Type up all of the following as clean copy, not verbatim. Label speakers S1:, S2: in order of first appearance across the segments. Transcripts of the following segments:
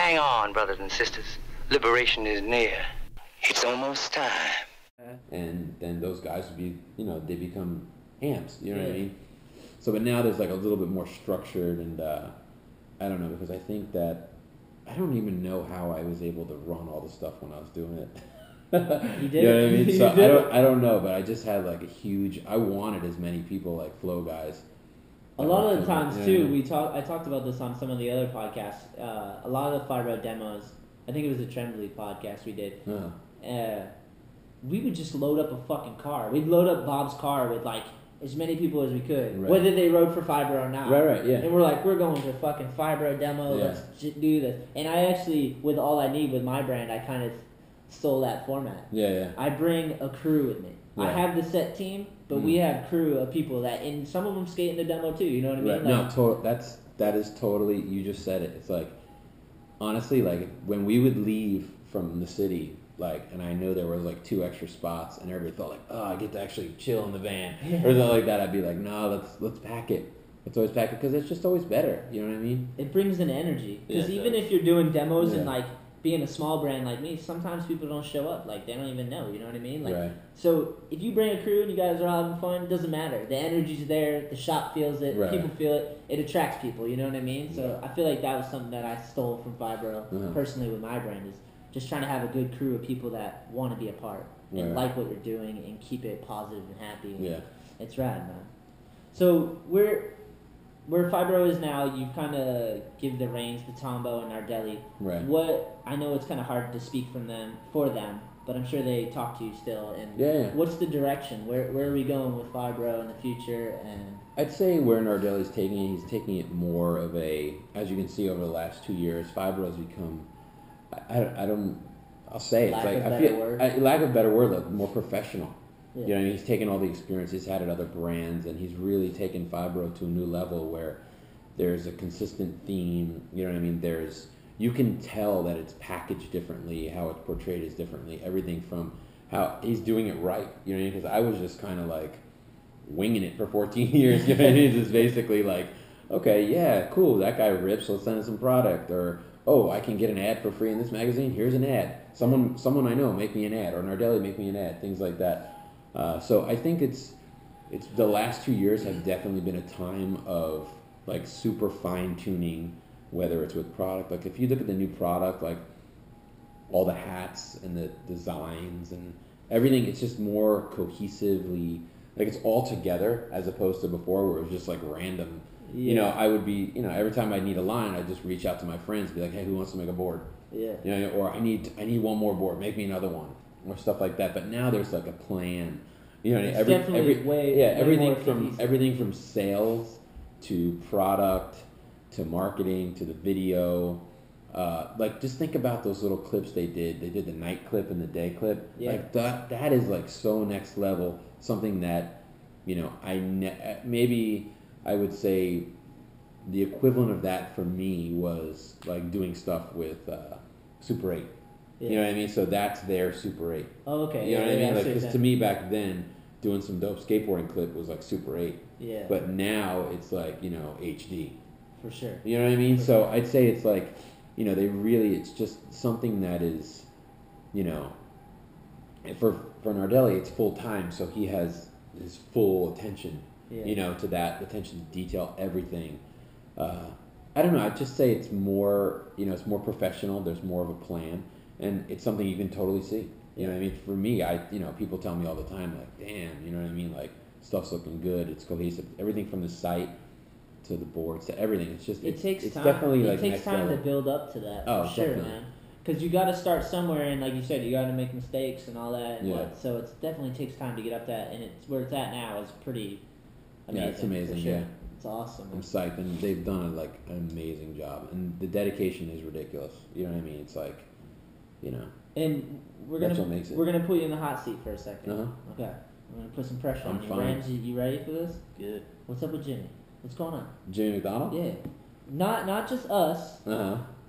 S1: Hang on, brothers and sisters. Liberation is near. It's almost time.
S2: And then those guys would be, they become amps, you know what I mean? So, but now there's like a little bit more structured, and I don't know, because I think that I don't even know how I was able to run all the stuff when I was doing it.
S3: You did.
S2: You know what I mean? So
S3: did.
S2: I don't know, but I just had like a huge. I wanted as many people like flow guys.
S3: A lot of the times too, I talked about this on some of the other podcasts. A lot of the Fiveboro demos, I think it was the Trembly podcast we did. We would just load up a fucking car. We'd load up Bob's car with like as many people as we could,
S2: right.
S3: whether they rode for Fiveboro or not.
S2: Right, yeah.
S3: And we're like, we're going to fucking Fiveboro demo.
S2: Yeah.
S3: Let's do this. And I actually, with All I Need, with my brand, I kind of stole that format.
S2: Yeah.
S3: I bring a crew with me.
S2: Yeah.
S3: I have the set team, but we have crew of people that, and some of them skate in the demo too. You know what I mean?
S2: Right.
S3: Like,
S2: No, that is totally. You just said it. It's like, honestly, like when we would leave from the city, like, and I know there was like 2 extra spots, and everybody felt like, oh, I get to actually chill in the van or something like that. I'd be like, no, let's pack it. Let's always pack it because it's just always better. You know what I mean?
S3: It brings an energy because even if you're doing demos and like being a small brand like me, sometimes people don't show up. Like they don't even know. You know what I mean? Like,
S2: right.
S3: So if you bring a crew and you guys are all having fun, it doesn't matter. The energy's there. The shop feels it.
S2: Right.
S3: People feel it. It attracts people. You know what I mean? So I feel like that was something that I stole from Fiveboro personally with my brand is just trying to have a good crew of people that want to be a part and like what you're doing and keep it positive and happy. And it's rad, man. So where Fiveboro is now, you kind of give the reins to Tombo and Nardelli.
S2: Right.
S3: What I know it's kind of hard to speak for them, but I'm sure they talk to you still. And what's the direction? Where are we going with Fiveboro in the future? And
S2: I'd say where Nardelli's taking it, he's taking it more of a, as you can see over the last 2 years, Fiveboro's become, I'll say it,
S3: lack
S2: like
S3: of
S2: I
S3: better
S2: feel
S3: word.
S2: lack of a better word, like more professional.
S3: Yeah.
S2: You know, he's taken all the experience he's had at other brands, and he's really taken Fiveboro to a new level where there's a consistent theme. You know what I mean? You can tell that it's packaged differently, how it's portrayed is differently. Everything from how he's doing it right. You know what I mean? Because I was just kind of like winging it for 14 years. You know what I mean? It's just basically like, okay, yeah, cool, that guy rips. Let's send him some product, or oh, I can get an ad for free in this magazine. Here's an ad. Someone I know, make me an ad, or Nardelli, make me an ad. Things like that. So I think it's the last 2 years have definitely been a time of like super fine tuning, whether it's with product. Like if you look at the new product, like all the hats and the designs and everything, it's just more cohesively, like it's all together as opposed to before where it was just like random. Yeah. You know, I would be, every time I need a line, I'd just reach out to my friends, be like, hey, who wants to make a board?
S3: Yeah.
S2: You know, or I need one more board, make me another one, or stuff like that. But now there's like a plan. You know, everything from sales to product to marketing to the video. Like just think about those little clips they did. They did the night clip and the day clip. Yeah. Like that is like so next level. Something that, maybe I would say the equivalent of that for me was like doing stuff with Super 8. Yeah. You know what I mean? So that's their Super 8.
S3: Oh, okay.
S2: You know what I mean? Like, because to me back then, doing some dope skateboarding clip was like Super 8.
S3: Yeah.
S2: But now it's like, HD.
S3: For sure.
S2: You know what I mean? So I'd say it's like, it's just something that is, for Nardelli, it's full time, so he has his full attention, to that, attention to detail, everything. I don't know, I'd just say it's more, it's more professional, there's more of a plan, and it's something you can totally see. You know what I mean? For me, people tell me all the time, like, damn, you know what I mean? Like, stuff's looking good, it's cohesive, everything from the site to the boards to everything. It's just,
S3: it takes time.
S2: Definitely like
S3: it takes time to build up to that, for sure, definitely. Man. Because you got to start somewhere, and like you said, you got to make mistakes and all that. And so it definitely takes time to get up that, and it's where it's at now is pretty amazing. Yeah,
S2: it's amazing.
S3: For sure.
S2: Yeah,
S3: it's awesome. Man.
S2: I'm psyched, and they've done an amazing job, and the dedication is ridiculous. You know what I mean? It's like,
S3: And we're gonna put you in the hot seat for a second. Okay, we're gonna put some pressure on you. Rams, you ready for this?
S4: Good.
S3: What's up with Jimmy? What's going on?
S2: Jimmy McDonald?
S3: Yeah, not just us.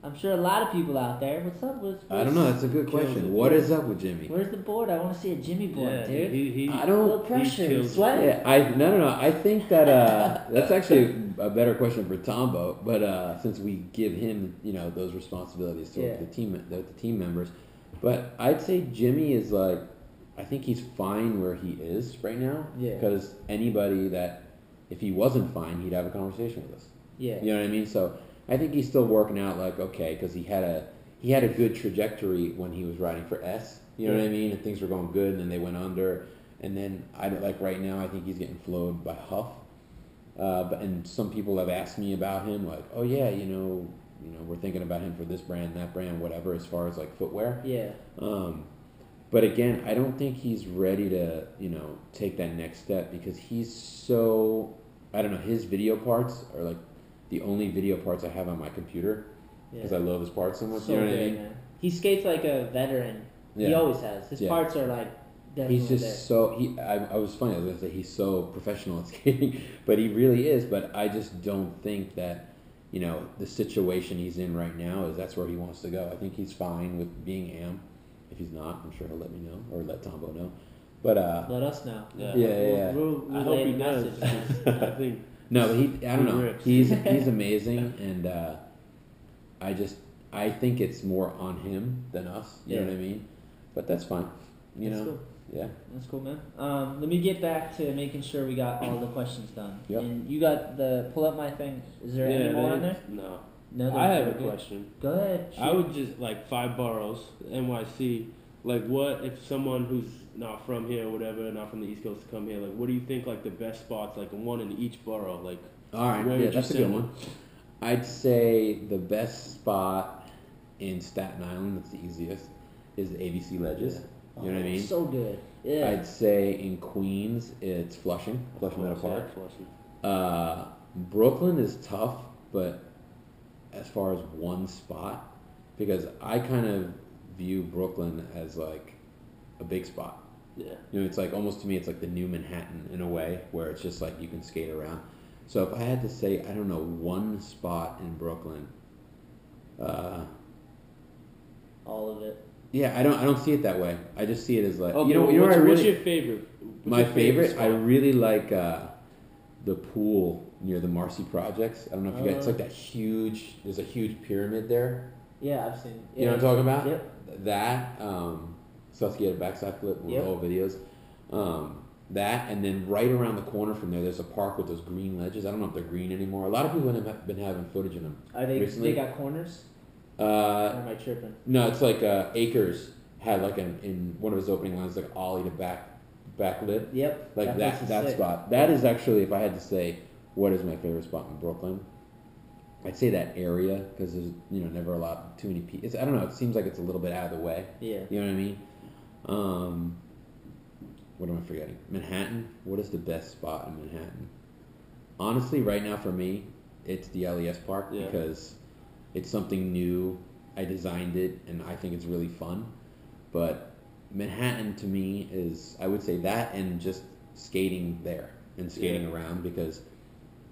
S3: I'm sure a lot of people out there. What's up with?
S2: I don't know. That's a good question. What is up with Jimmy?
S3: Where's the board? I want to see a Jimmy board, dude.
S4: I
S2: don't.
S3: A little pressure. Sweat.
S2: Yeah, no. I think that that's actually a better question for Tombo, but since we give him, those responsibilities to the team members, but I'd say Jimmy is like, I think he's fine where he is right now.
S3: Yeah.
S2: Because anybody that, if he wasn't fine, he'd have a conversation with us.
S3: Yeah.
S2: You know what I mean? So I think he's still working out like, okay, because he had a good trajectory when he was riding for S. You know what I mean? And things were going good, and then they went under. And then right now, I think he's getting flowed by Huff. And some people have asked me about him, like, oh yeah, we're thinking about him for this brand, that brand, whatever, as far as like footwear.
S3: Yeah.
S2: But again, I don't think he's ready to, take that next step because he's so, I don't know, his video parts are like the only video parts I have on my computer because I love his parts so much.
S3: So
S2: you know what
S3: good,
S2: I mean?
S3: man. He skates like a veteran.
S2: Yeah.
S3: He always has. His parts are like definitely
S2: he's just
S3: there.
S2: so, I was funny, I was going to say he's so professional at skating, but he really is, but I just don't think that, the situation he's in right now is that's where he wants to go. I think he's fine with being AM. If he's not, I'm sure he'll let me know or let Tombo know. But
S3: let us know.
S2: Yeah.
S3: We'll
S4: I hope he does. I think.
S2: No, but I don't know. He's amazing, and I think it's more on him than us. You know what I mean? But that's fine.
S3: That's cool.
S2: Yeah.
S3: That's cool, man. Let me get back to making sure we got all the questions done.
S2: Yep.
S3: And you got pull up my thing. Is there any more on there?
S4: No.
S3: No.
S4: I have a question.
S3: Go ahead.
S4: I would just like 5 boroughs, NYC. Like, what if someone who's not from here or whatever, not from the East Coast, to come here? Like, what do you think like the best spots? Like one in each borough. Like,
S2: all right, yeah, that's a good one. I'd say the best spot in Staten Island, that's the easiest, is the ABC Ledges. You know what I mean?
S3: So good. Yeah.
S2: I'd say in Queens, it's Flushing Meadow Park.
S4: Flushing.
S2: Brooklyn is tough, but as far as one spot, because I kind of view Brooklyn as like a big spot.
S4: Yeah.
S2: It's like almost to me, it's like the new Manhattan in a way, where it's just like you can skate around. So if I had to say, I don't know, one spot in Brooklyn,
S3: all of it.
S2: Yeah, I don't see it that way. I just see it as like
S4: what's your favorite?
S2: My favorite, I really like the pool near the Marcy Projects. I don't know if you guys. It's like that huge. There's a huge pyramid there.
S3: Yeah, I've seen. Yeah.
S2: You know what I'm talking about?
S3: Yep.
S2: That Susquehanna backside flip with all videos. That, and then right around the corner from there, there's a park with those green ledges. I don't know if they're green anymore. A lot of people have been having footage of them.
S3: Are they?
S2: Recently.
S3: They got corners. Or am I tripping?
S2: No, it's like Akers had like in one of his opening lines like ollie to back lip.
S3: Yep.
S2: Like that spot. That is actually, if I had to say what is my favorite spot in Brooklyn, I'd say that area because there's never a lot too many people. I don't know. It seems like it's a little bit out of the way.
S3: Yeah.
S2: You know what I mean? What am I forgetting? Manhattan. What is the best spot in Manhattan? Honestly, right now for me, it's the LES Park because it's something new. I designed it, and I think it's really fun. But Manhattan to me is, I would say that and just skating there and skating around because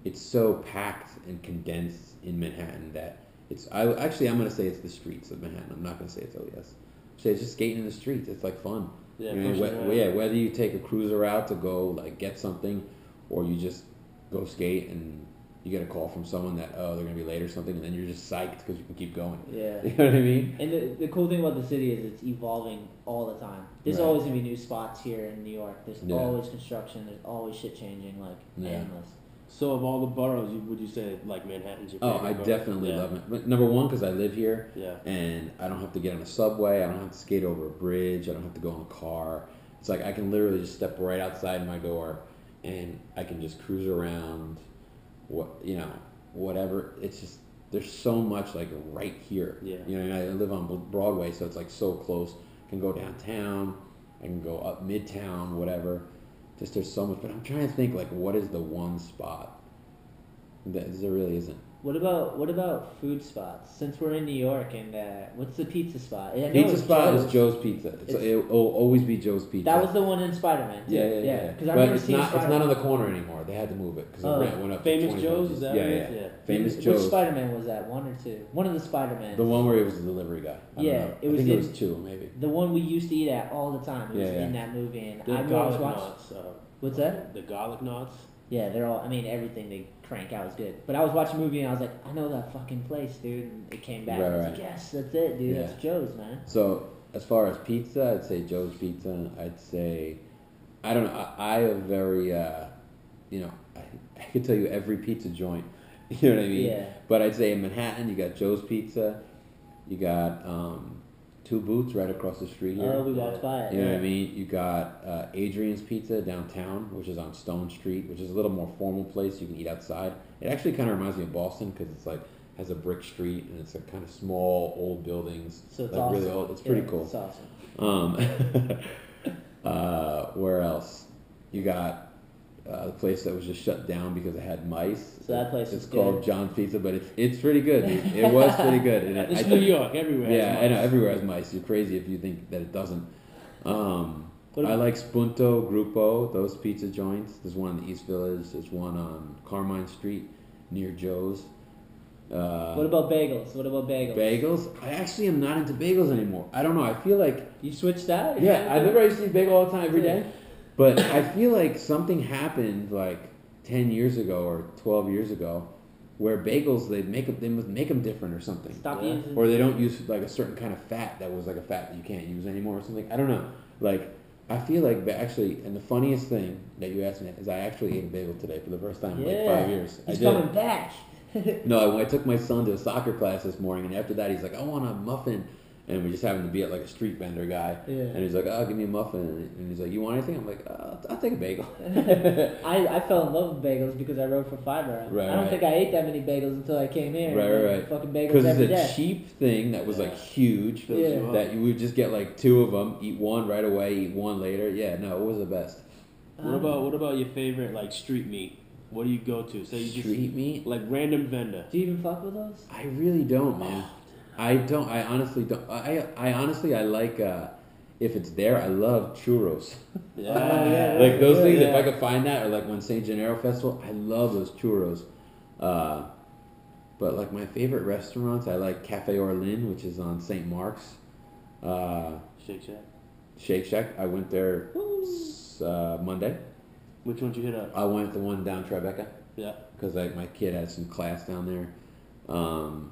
S2: it's so packed and condensed in Manhattan that I'm going to say it's the streets of Manhattan. I'm not going to say it's LES. Say it's just skating in the streets. It's like fun.
S4: Yeah,
S2: whether you take a cruiser out to go like get something, or you just go skate and you get a call from someone that they're gonna be late or something, and then you're just psyched because you can keep going.
S3: Yeah,
S2: you know what I mean.
S3: And the cool thing about the city is it's evolving all the time. There's always gonna be new spots here in New York. There's always construction. There's always shit changing, like endless.
S4: So of all the boroughs, would you say like Manhattan's your favorite?
S2: I definitely love it. Number one, because I live here, and I don't have to get on a subway. I don't have to skate over a bridge. I don't have to go in a car. It's like I can literally just step right outside my door, and I can just cruise around. Whatever. It's just there's so much like right here. Yeah. I live on Broadway, so it's like so close. I can go downtown. I can go up Midtown. Whatever. Just there's so much, but I'm trying to think like what is the one spot that there really isn't.
S3: What about food spots? Since we're in New York, and what's the pizza spot?
S2: Pizza spot is Joe's Pizza. It'll always be Joe's Pizza.
S3: That was the one in Spider-Man.
S2: Yeah. But it's not on the corner anymore. They had to move it because the rent went up.
S4: Famous Joe's, is that right?
S2: Yeah. Famous Joe's.
S3: Which Spider-Man was that? 1 or 2? One of the Spider-Mans.
S2: The one where he was a delivery guy. I think it was 2 maybe.
S3: The one we used to eat at all the time. It was in that movie, and I remember watching.
S4: Knots.
S3: What's that?
S4: The garlic knots.
S3: Yeah, they're all. I mean, everything they crank out is good. But I was watching a movie and I was like, I know that fucking place, dude. And it came back.
S2: Right,
S3: I was
S2: right.
S3: like, yes, that's it, dude.
S2: Yeah.
S3: That's Joe's, man.
S2: So as far as pizza, I'd say Joe's Pizza. I'd say, I don't know. I am very, you know, I could tell you every pizza joint. You know what I mean?
S3: Yeah.
S2: But I'd say in Manhattan, you got Joe's Pizza. You got Two Boots right across the street here.
S3: Oh, we walked by it.
S2: You know what I mean? You got Adrian's Pizza downtown, which is on Stone Street, which is a little more formal place. You can eat outside. It actually kind of reminds me of Boston because it's like has a brick street and it's like kind of small old buildings.
S3: So it's
S2: like
S3: awesome.
S2: Really old. It's pretty cool.
S3: It's awesome.
S2: Where else? You got the place that was just shut down because it had mice.
S3: So that place
S2: It's
S3: is
S2: called
S3: good.
S2: John's Pizza, but it's pretty good. Dude. It was pretty good. And
S4: It's New York, everywhere.
S2: Yeah,
S4: has
S2: I know
S4: mice.
S2: everywhere has mice. You're crazy if you think that it doesn't.
S3: What
S2: I
S3: about-
S2: like Spunto, Gruppo, those pizza joints. There's one in the East Village. There's one on Carmine Street near Joe's.
S3: What about bagels? What about bagels?
S2: Bagels? I actually am not into bagels anymore. I don't know. I feel like
S3: You switched out?
S2: yeah. I remember I used to eat bagel all the time every
S3: Yeah.
S2: day, but I feel like something happened like 10 years ago or 12 years ago, where bagels they must make them different or something.
S3: Stop
S4: Yeah.
S3: using.
S2: Or they don't use like a certain kind of fat that was like a fat that you can't use anymore or something. I don't know. Like I feel like actually, and the funniest thing that you asked me is I actually ate a bagel today for the first time in like 5 years.
S3: He's
S2: I did.
S3: coming back.
S2: No, I took my son to a soccer class this morning, and after that, he's like, "I want a muffin," and we just happened to be at like a street vendor guy,
S3: Yeah.
S2: and he's like, "Oh, give me a muffin," and he's like, "You want anything?" I'm like, "I'll take a bagel."
S3: I fell in love with bagels because I wrote for Fiveboro.
S2: Right,
S3: I don't
S2: right.
S3: think I ate that many bagels until I came here.
S2: Right.
S3: Fucking bagels
S2: Because
S3: every
S2: it's a
S3: day.
S2: cheap thing that was like huge,
S4: Fills you up.
S2: that you would just get like two of them, eat one right away, eat one later. Yeah, no, it was the best.
S4: What about your favorite like street meat? What do you go to? Say you
S2: Street meat?
S4: like random vendor.
S3: Do you even fuck with those?
S2: I really don't, man. I don't. I honestly don't. I honestly, I like. If it's there, I love churros.
S4: Yeah.
S2: Like those things. If
S3: yeah.
S2: I could find that, or like when St. Gennaro Festival, I love those churros. But like my favorite restaurants, I like Cafe Orlin, which is on St. Mark's.
S4: Shake Shack.
S2: Shake Shack. I went there Monday.
S4: Which one did you hit up?
S2: I went the one down Tribeca
S4: Yeah.
S2: because my kid had some class down there.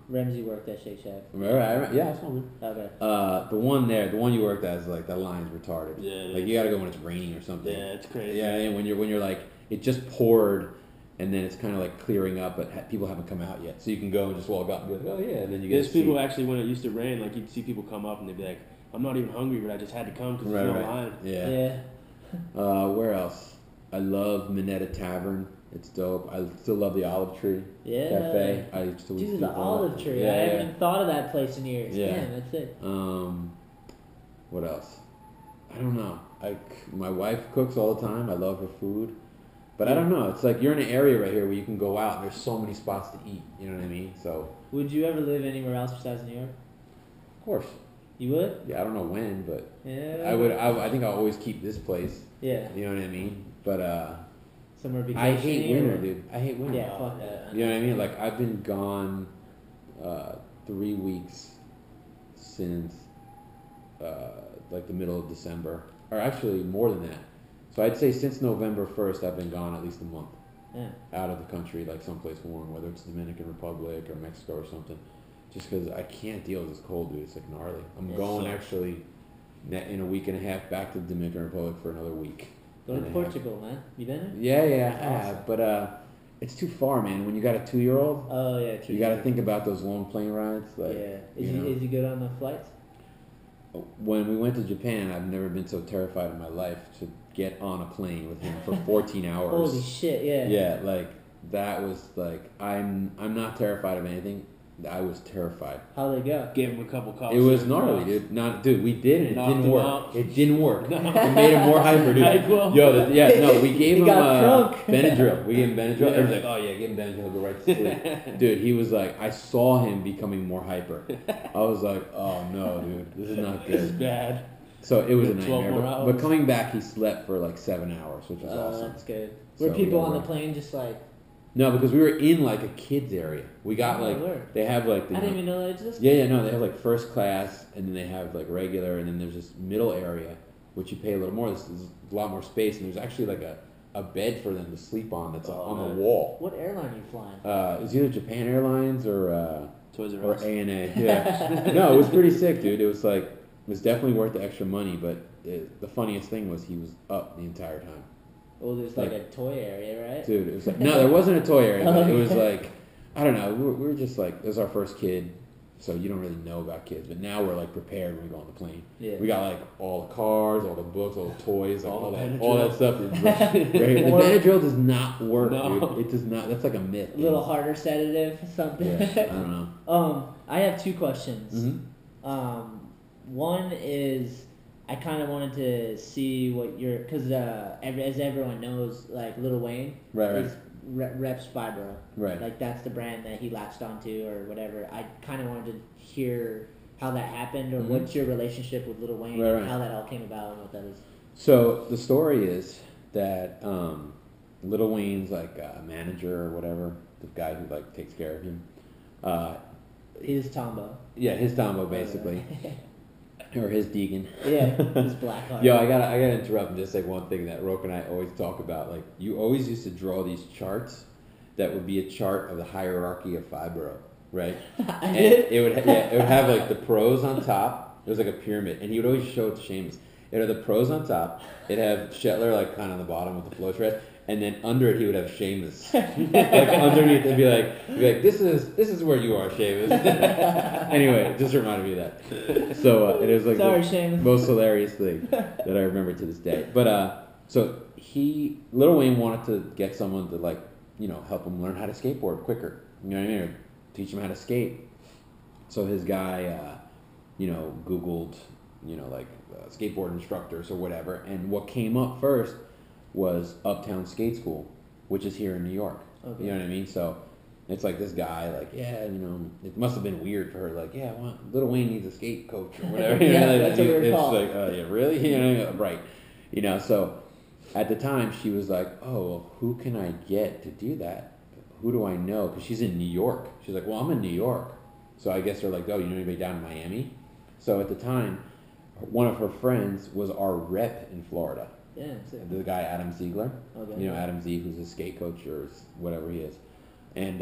S3: Ramsey worked at Shake Shack.
S2: Yeah, I saw him.
S3: Okay.
S2: The one there, the one you worked at is like that line's retarded.
S4: Yeah, it
S2: like
S4: is.
S2: you gotta go when it's raining or something.
S4: Yeah, it's crazy.
S2: Yeah, and when you're like it just poured, and then it's kind of like clearing up, but people haven't come out yet, so you can go and just walk up and be like, oh yeah, and then you get.
S4: There's
S2: a seat.
S4: people actually when it used to rain, like you'd see people come up and they'd be like, "I'm not even hungry, but I just had to come because there's no line."
S2: Yeah.
S3: Yeah.
S2: Where else? I love Minetta Tavern. It's dope. I still love the Olive Tree
S3: Yeah.
S2: Cafe. I used to
S3: Dude,
S2: speak
S3: the
S2: on
S3: Olive
S2: that.
S3: Tree.
S2: Yeah,
S3: I
S2: yeah.
S3: haven't even thought of that place in years.
S2: Yeah.
S3: Damn, that's it.
S2: What else? I don't know. My wife cooks all the time. I love her food. But I don't know. It's like you're in an area right here where you can go out and there's so many spots to eat. You know what I mean? So,
S3: Would you ever live anywhere else besides New York?
S2: of course.
S3: You would?
S2: Yeah, I don't know when, but
S3: Yeah.
S2: I would. I think I'll always keep this place.
S3: Yeah.
S2: You know what I mean? But
S3: Somewhere vacation.
S2: I hate winter, dude. I hate winter.
S3: Yeah, fuck that.
S2: You know what I mean? Like I've been gone 3 weeks since like the middle of December, or actually more than that. So I'd say since November 1st, I've been gone at least a month
S3: Yeah.
S2: out of the country, like someplace warm, whether it's Dominican Republic or Mexico or something. Just because I can't deal with this cold, dude. It's like gnarly. I'm
S3: It
S2: going
S4: sucks.
S2: actually in a week and a half back to the Dominican Republic for another week.
S3: Go to
S2: and a half.
S3: Portugal, man. You been there?
S2: Yeah, I
S3: Awesome.
S2: have, but it's too far, man. When you got a 2-year-old,
S3: Oh, yeah. True.
S2: you got to think about those long plane rides. Like,
S3: Yeah.
S2: you know.
S3: Is he good on the flights?
S2: When we went to Japan, I've never been so terrified in my life to get on a plane with him for 14 hours.
S3: Holy shit, yeah.
S2: Yeah, like that was like I'm not terrified of anything. I was terrified.
S3: How'd they go?
S4: Gave him a couple calls.
S2: It was gnarly, dude. Dude, we did and it
S4: Knocked
S2: didn't
S4: him
S2: work.
S4: out.
S2: It didn't work. It made him more hyper, dude.
S4: NyQuil.
S2: No, we gave
S3: He
S2: him
S3: got drunk.
S2: Benadryl. We gave him Benadryl.
S4: Yeah.
S2: Everyone's like, oh yeah, give him Benadryl, he'll go right to sleep. Dude, he was like, I saw him becoming more hyper. I was like, oh no, dude, this is not
S4: This is
S2: good.
S4: bad.
S2: So it was a
S4: 12
S2: nightmare.
S4: more
S2: But
S4: hours.
S2: coming back, he slept for like 7 hours, which was awesome.
S3: That's good.
S2: So
S3: Were people
S2: we
S3: on the
S2: went.
S3: plane just like,
S2: No, because we were in like a kids area. We got
S3: Oh,
S2: like
S3: Lord.
S2: they have like
S3: I didn't even know that existed?
S2: Yeah, no, they have like first class, and then they have like regular, and then there's this middle area, which you pay a little more. There's a lot more space, and there's actually like a bed for them to sleep on that's on the wall.
S3: What airline are you flying?
S2: It was either Japan Airlines or
S4: Toys R
S2: or
S4: Us.
S2: ANA. Yeah. No, it was pretty sick, dude. It was like, it was definitely worth the extra money, but the funniest thing was he was up the entire time.
S3: Oh, there's like a toy area, right?
S2: Dude, it was like, no, there wasn't a toy area, but it was like, I don't know, we were just like, it was our first kid, so you don't really know about kids, but now we're like prepared when we go on the plane. Yeah. We got like all the cars, all the books, all the toys, like all that stuff. The Benadryl does not work, dude. It does not. That's like a myth.
S3: A little harder sedative, something.
S2: Yeah, I don't know.
S3: I have two questions.
S2: Mm-hmm.
S3: One is, I kind of wanted to see what your, because as everyone knows, like Lil Wayne reps Fiveboro.
S2: Right.
S3: Like that's the brand that he latched onto or whatever. I kind of wanted to hear how that happened or what's your relationship with Lil Wayne and how that all came about and what that is.
S2: So the story is that Lil Wayne's like a manager or whatever, the guy who like takes care of him.
S3: His Tombo.
S2: Yeah, his Tombo basically. Or his Deegan.
S3: Yeah, his Blackheart.
S2: Yo, I gotta interrupt and just say one thing that Roke and I always talk about. Like, you always used to draw these charts that would be a chart of the hierarchy of Fiveboro, right?
S3: I did?
S2: It would have like the pros on top. It was like a pyramid, and he would always show it to Seamus. It had the pros on top. It'd have Shetler like kind of on the bottom with the flow shred, and then under it he would have Seamus. Like underneath, it'd be like, this is where you are, Seamus. Anyway, it just reminded me of that. So it was like the most hilarious thing that I remember to this day. But so Lil Wayne wanted to get someone to like, you know, help him learn how to skateboard quicker. You know what I mean? Or teach him how to skate. So his guy, you know, Googled, you know, like skateboard instructors or whatever, and what came up first was Uptown Skate School, which is here in New York. Okay. You know what I mean? So it's like this guy, like, yeah, you know, it must have been weird for her, like, yeah, well, Lil Wayne needs a skate coach or whatever.
S3: Yeah, that's what we're called.
S2: It's like, yeah, really? You know, right. You know, so at the time she was like, oh, well, who can I get to do that? Who do I know? Because she's in New York. She's like, well, I'm in New York. So I guess they're like, oh, you know anybody down in Miami? So at the time, one of her friends was our rep in Florida.
S3: Yeah,
S2: the guy Adam Ziegler.
S3: Okay.
S2: You know, Adam Z, who's a skate coach or whatever he is. And,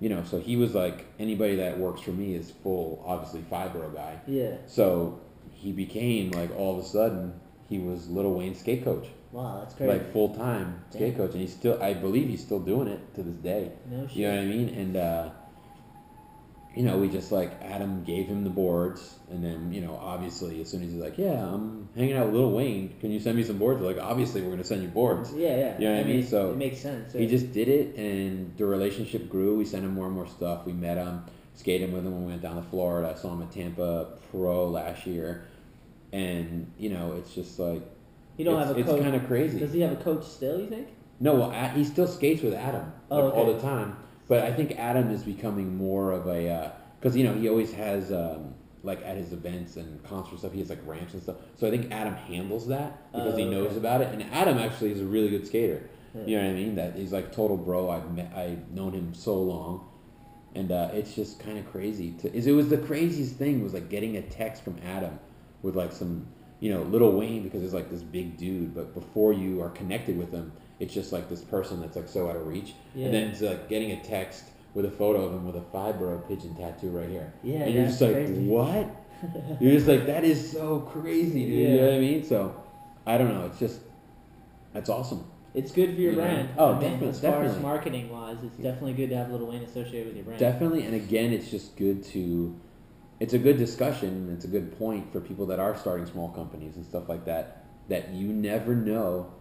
S2: you know, so he was like, anybody that works for me is full, obviously, Fiveboro guy.
S3: Yeah.
S2: So he became, like, all of a sudden, he was Lil Wayne's skate coach.
S3: Wow, that's crazy.
S2: Like, full-time skate coach. And he's still, I believe he's still doing it to this day.
S3: No shit.
S2: You know what I mean? And, you know, we just, like, Adam gave him the boards, and then, you know, obviously, as soon as he's like, yeah, I'm hanging out with Lil Wayne, can you send me some boards? We're like, obviously, we're going to send you boards.
S3: Yeah.
S2: You know what I mean? So
S3: it makes sense.
S2: He just did it, and the relationship grew. We sent him more and more stuff. We met him, skated with him when we went down to Florida. I saw him at Tampa Pro last year, and, you know, it's just like,
S3: you don't have a coach.
S2: It's kind of crazy.
S3: Does he have a coach still, you think?
S2: No, well, he still skates with Adam all the time. But I think Adam is becoming more of a, because, you know, he always has, like, at his events and concert stuff, he has, like, ramps and stuff. So I think Adam handles that because he knows about it. And Adam actually is a really good skater. Yeah. You know what I mean? That he's, like, total bro. I've known him so long. And it's just kind of crazy. It was the craziest thing was, like, getting a text from Adam with, like, some, you know, Lil Wayne, because he's, like, this big dude. But before you are connected with him, it's just, like, this person that's, like, so out of reach. Yeah. And then it's, like, getting a text with a photo of him with a Fiveboro pigeon tattoo right here.
S3: Yeah,
S2: and you're just like, crazy. What? You're just like, that is so crazy, dude. Yeah. You know what I mean? So, I don't know. It's just, that's awesome.
S3: It's good for your brand.
S2: Oh, definitely.
S3: As far as marketing-wise, it's definitely good to have Lil Wayne associated with your brand.
S2: Definitely, and again, it's just good to, it's a good discussion, and it's a good point for people that are starting small companies and stuff like that, that you never know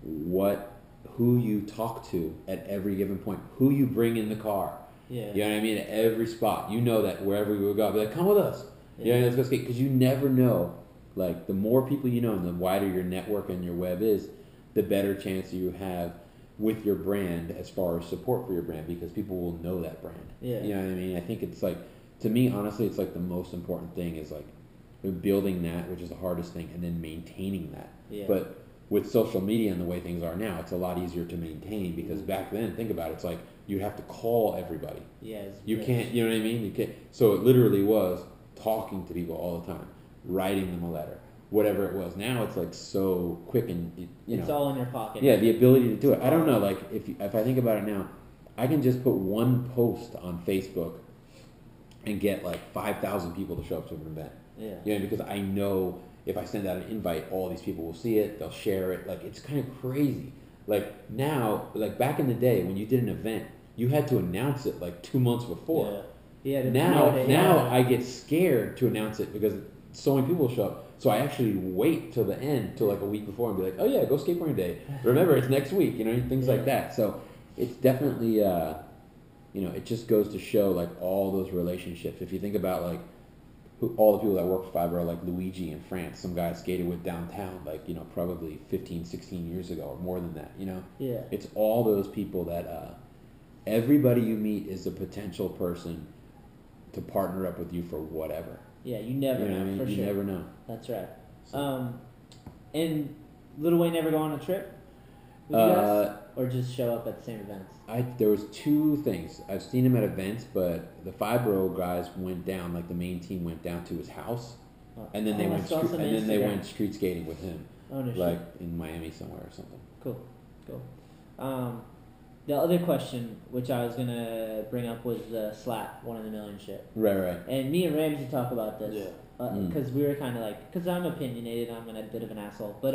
S2: who you talk to at every given point, who you bring in the car.
S3: Yeah.
S2: You know what I mean? At every spot. You know that wherever we would go, I'd be like, come with us. Yeah, let's go skate. Because you never know. Like, the more people you know and the wider your network and your web is, the better chance you have with your brand as far as support for your brand, because people will know that brand.
S3: Yeah.
S2: You know what I mean? I think it's like, to me, honestly, it's like the most important thing is like building that, which is the hardest thing, and then maintaining that. Yeah. But with social media and the way things are now, it's a lot easier to maintain, because back then, think about it, it's like you have to call everybody.
S3: Yes.
S2: You can't, you know what I mean? You can't. So it literally was talking to people all the time, writing them a letter, whatever it was. Now it's like so quick and
S3: it's all in your pocket.
S2: Yeah, the ability to do it. I don't know. Like if I think about it now, I can just put one post on Facebook and get like 5,000 people to show up to an event.
S3: Yeah.
S2: Because I know if I send out an invite, all these people will see it. They'll share it. Like it's kind of crazy. Like now, like back in the day when you did an event, you had to announce it like 2 months before.
S3: Yeah.
S2: Now I get scared to announce it because so many people show up. So I actually wait till the end, till like a week before, and be like, oh yeah, go skateboarding day. Remember, it's next week. Things like that. So it's definitely, it just goes to show like all those relationships. If you think about like all the people that work for Fiveboro, like Luigi in France, some guy I skated with downtown, like, probably 15, 16 years ago or more than that,
S3: Yeah.
S2: It's all those people that everybody you meet is a potential person to partner up with you for whatever.
S3: Yeah, you never know,
S2: what I mean?
S3: for
S2: you
S3: sure.
S2: never know.
S3: That's right. And Lil Wayne never go on a trip with you guys? Or just show up at the same events?
S2: There was two things. I've seen him at events, but the Fiveboro guys went down, like the main team went down to his house, and then they went street skating with him, like in Miami somewhere or something.
S3: Cool. The other question, which I was gonna bring up, was the slap 1 in a million shit.
S2: Right.
S3: And me and Ramsey talk about this.
S4: Yeah.
S3: Because we were kind of like, because I'm opinionated, I'm a bit of an asshole, but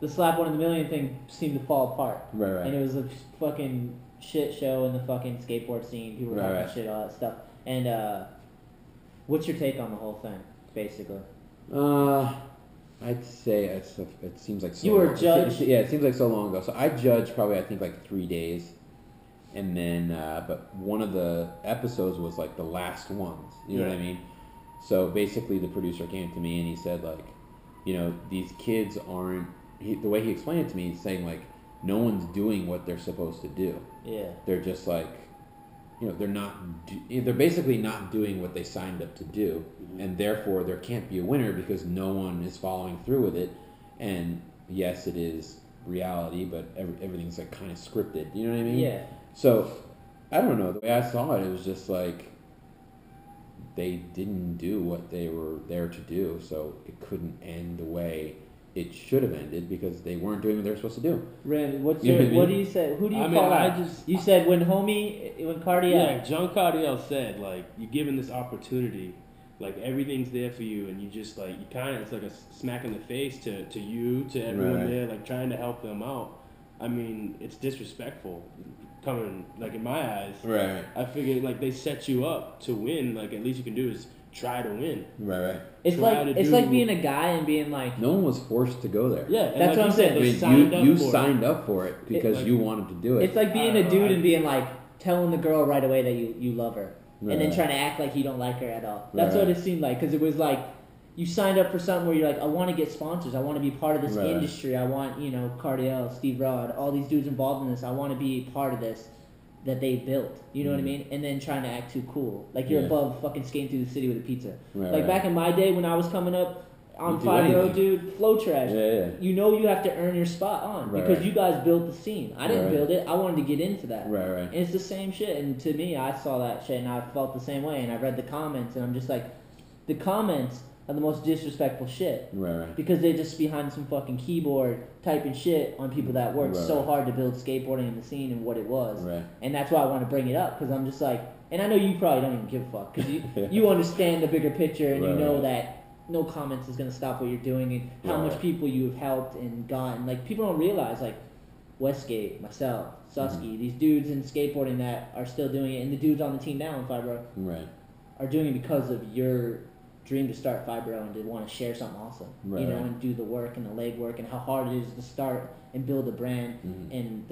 S3: the slap 1 in a million thing seemed to fall apart.
S2: Right.
S3: And it was a fucking shit show in the fucking skateboard scene. People were talking shit, all that stuff. And what's your take on the whole thing, basically?
S2: I'd say it seems like so
S3: you were
S2: long.
S3: judged.
S2: It seems like so long ago. So I judged probably I think like 3 days, and then but one of the episodes was like the last ones. You know what I mean? So basically, the producer came to me and he said like, these kids aren't. The way he explained it to me, he's saying like, no one's doing what they're supposed to do.
S3: Yeah.
S2: They're just like, they're not. They're basically not doing what they signed up to do, and therefore there can't be a winner because no one is following through with it. And yes, it is reality, but everything's like kind of scripted. You know what I mean?
S3: Yeah.
S2: So I don't know. The way I saw it was just like they didn't do what they were there to do, so it couldn't end the way it should have ended because they weren't doing what they were supposed to do.
S3: Randy, what do you say? Who do you call out? You said when Cardiel.
S4: Yeah, John Cardiel said, like, you're given this opportunity, like, everything's there for you, and you just, like, it's like a smack in the face to everyone there, like, trying to help them out. I mean, it's disrespectful coming, like, in my eyes.
S2: Right.
S4: I figured, like, they set you up to win. Like, at least you can do is try to win.
S2: Right.
S3: It's like being a guy and being like...
S2: No one was forced to go there.
S3: Yeah, that's like what I'm saying.
S2: You signed up for it because you wanted to do it.
S3: It's like being a dude and being like, telling the girl right away that you love her. Right. And then trying to act like you don't like her at all. That's what it seemed like. Because it was like, you signed up for something where you're like, I want to get sponsors. I want to be part of this industry. I want, Cardiel, Steve Rod, all these dudes involved in this. I want to be part of this that they built. You know what I mean? And then trying to act too cool. Like you're above fucking skating through the city with a pizza. Back in my day when I was coming up on Fiveboro, dude, flow trash.
S2: Yeah.
S3: You have to earn your spot on because you guys built the scene. I didn't build it. I wanted to get into that.
S2: Right.
S3: And it's the same shit. And to me, I saw that shit and I felt the same way. And I read the comments and I'm just like, the comments are the most disrespectful shit.
S2: Right.
S3: Because they're just behind some fucking keyboard typing shit on people that worked so hard to build skateboarding in the scene and what it was.
S2: Right.
S3: And that's why I want to bring it up because I'm just like, and I know you probably don't even give a fuck because you understand the bigger picture and you know that no comments is going to stop what you're doing and how much people you've helped and gotten. Like, people don't realize, like, Westgate, myself, Susky, these dudes in skateboarding that are still doing it, and the dudes on the team now in Fiveboro are doing it because of your dream to start Fiveboro and to want to share something awesome, and do the work and the legwork and how hard it is to start and build a brand and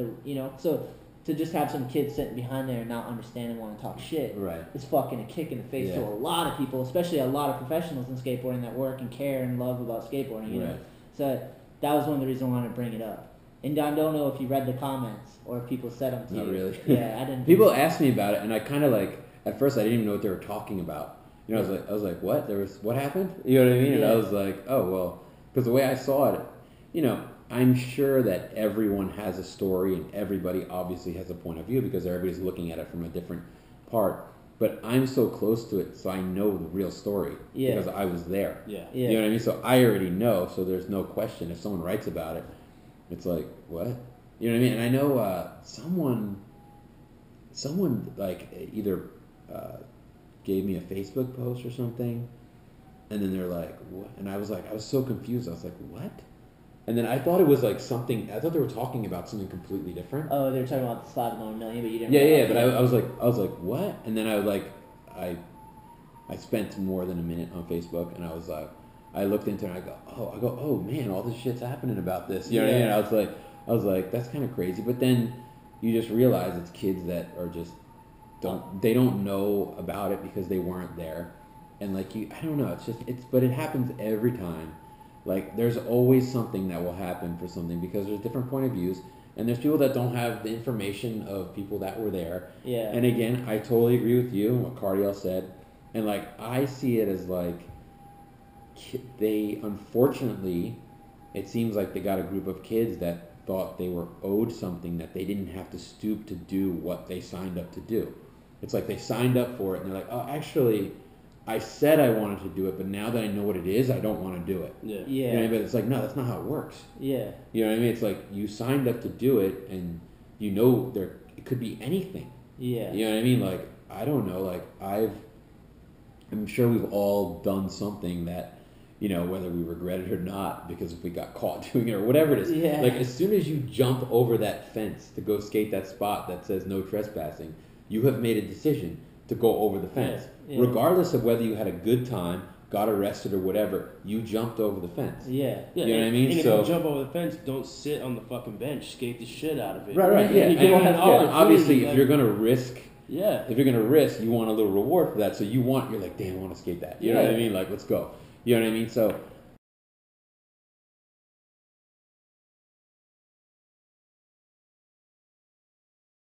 S3: so to just have some kids sitting behind there and not understand and want to talk shit is fucking a kick in the face to a lot of people, especially a lot of professionals in skateboarding that work and care and love about skateboarding, you know. So that was one of the reasons I wanted to bring it up. And I don't know if you read the comments or if people said them to you.
S2: Not really.
S3: Yeah, I didn't.
S2: People asked me about it, and I kind of like, at first I didn't even know what they were talking about. I was like, what? What happened? You know what I mean? And I was like, oh, well, because the way I saw it, I'm sure that everyone has a story and everybody obviously has a point of view because everybody's looking at it from a different part. but I'm so close to it, so I know the real story because I was there.
S4: Yeah.
S2: You know what I mean? So I already know, so there's no question. If someone writes about it, it's like, what? You know what I mean? And I know someone like either gave me a Facebook post or something, and then they're like, what? And I was so confused. I was like, what? And then I thought it was like something. I thought they were talking about something completely different.
S3: Oh, they were talking about the slab of 1 million, but you didn't.
S2: Yeah. But I was like, what? And then I spent more than a minute on Facebook, and I was like, I looked into it, and I go, oh man, all this shit's happening about this. You know what I mean? I was like, that's kind of crazy. But then you just realize it's kids that are just don't know about it because they weren't there, and like I don't know. But it happens every time. Like, there's always something that will happen for something because there's different point of views, and there's people that don't have the information of people that were there.
S3: Yeah.
S2: And again, I totally agree with you and what Cardiel said, and like I see it as like they unfortunately, it seems like they got a group of kids that thought they were owed something that they didn't have to stoop to do what they signed up to do. It's like they signed up for it and they're like, oh, actually, I said I wanted to do it, but now that I know what it is, I don't want to do it.
S4: Yeah.
S3: Yeah.
S2: You know what I mean? But it's like, no, that's not how it works.
S3: Yeah.
S2: You know what I mean? It's like you signed up to do it, and you know it could be anything.
S3: Yeah.
S2: You know what I mean? Like, I don't know. Like, I'm sure we've all done something that, you know, whether we regret it or not, because if we got caught doing it or whatever it is.
S3: Yeah.
S2: Like, as soon as you jump over that fence to go skate that spot that says no trespassing, you have made a decision to go over the fence.
S3: Yeah.
S2: Regardless of whether you had a good time, got arrested or whatever, you jumped over the fence.
S3: Yeah.
S2: You know what I mean?
S4: And
S2: So
S4: if you jump over the fence, don't sit on the fucking bench. Skate the shit out of it.
S2: Right, yeah.
S4: And you
S2: And
S4: can
S2: obviously, if you're gonna risk,
S4: yeah.
S2: if you're gonna risk, you want a little reward for that. So you're like, damn, I want to skate that. You know what I mean? Like, let's go. You know what I mean? So